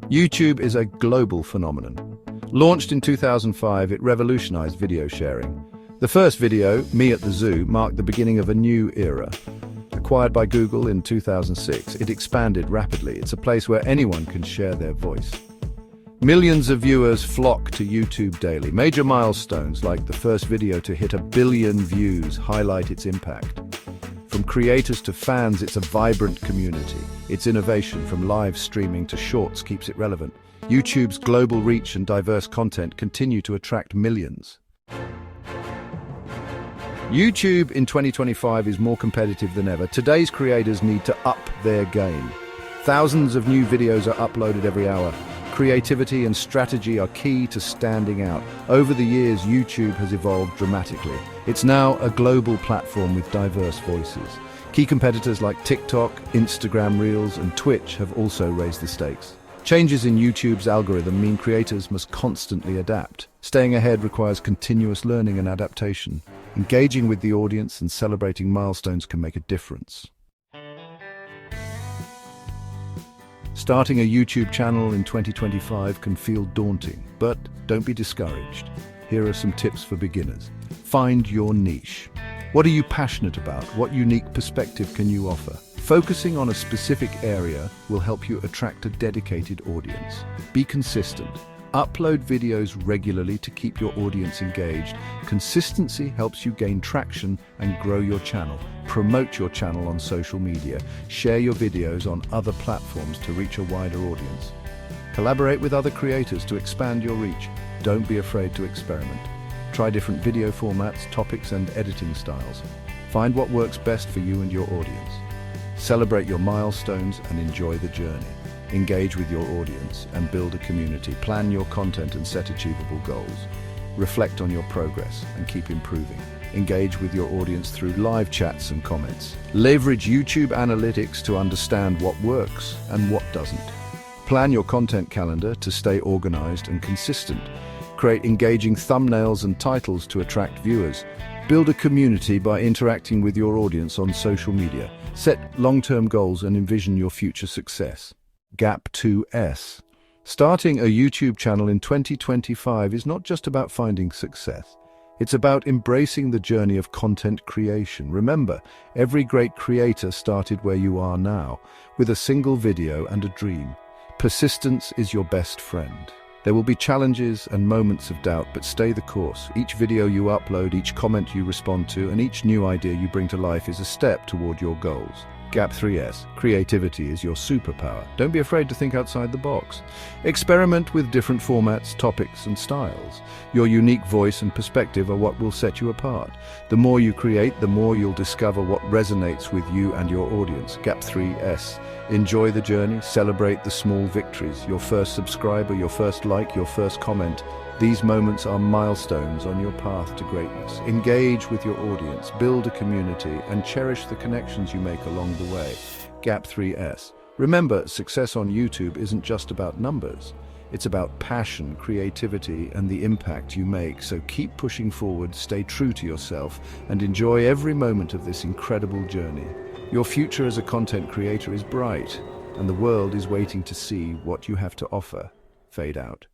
YouTube is a global phenomenon. Launched in 2005, it revolutionized video sharing. The first video, Me at the Zoo, marked the beginning of a new era. Acquired by Google in 2006, it expanded rapidly. It's a place where anyone can share their voice. Millions of viewers flock to YouTube daily. Major milestones like the first video to hit 1 billion views highlight its impact. From creators to fans, it's a vibrant community. Its innovation, from live streaming to shorts, keeps it relevant. YouTube's global reach and diverse content continue to attract millions. YouTube in 2025 is more competitive than ever. Today's creators need to up their game. Thousands of new videos are uploaded every hour. Creativity and strategy are key to standing out. Over the years, YouTube has evolved dramatically. It's now a global platform with diverse voices. Key competitors like TikTok, Instagram Reels, and Twitch have also raised the stakes. Changes in YouTube's algorithm mean creators must constantly adapt. Staying ahead requires continuous learning and adaptation. Engaging with the audience and celebrating milestones can make a difference. Starting a YouTube channel in 2025 can feel daunting, but don't be discouraged. Here are some tips for beginners. Find your niche. What are you passionate about? What unique perspective can you offer? Focusing on a specific area will help you attract a dedicated audience. Be consistent. Upload videos regularly to keep your audience engaged. Consistency helps you gain traction and grow your channel. Promote your channel on social media. Share your videos on other platforms to reach a wider audience. Collaborate with other creators to expand your reach. Don't be afraid to experiment. Try different video formats, topics, and editing styles. Find what works best for you and your audience. Celebrate your milestones and enjoy the journey. Engage with your audience and build a community. Plan your content and set achievable goals. Reflect on your progress and keep improving. Engage with your audience through live chats and comments. Leverage YouTube analytics to understand what works and what doesn't. Plan your content calendar to stay organized and consistent. Create engaging thumbnails and titles to attract viewers. Build a community by interacting with your audience on social media. Set long-term goals and envision your future success. Gap 2S. Starting a YouTube channel in 2025 is not just about finding success. It's about embracing the journey of content creation. Remember, every great creator started where you are now, with a single video and a dream. Persistence is your best friend. There will be challenges and moments of doubt, but stay the course. Each video you upload, each comment you respond to, and each new idea you bring to life is a step toward your goals. Gap 3S. Creativity is your superpower. Don't be afraid to think outside the box. Experiment with different formats, topics, and styles. Your unique voice and perspective are what will set you apart. The more you create, the more you'll discover what resonates with you and your audience. Gap 3S. Enjoy the journey. Celebrate the small victories. Your first subscriber, your first like, your first comment. These moments are milestones on your path to greatness. Engage with your audience, build a community, and cherish the connections you make along the way. Gap 3S. Remember, success on YouTube isn't just about numbers. It's about passion, creativity, and the impact you make. So keep pushing forward, stay true to yourself, and enjoy every moment of this incredible journey. Your future as a content creator is bright, and the world is waiting to see what you have to offer. Fade out.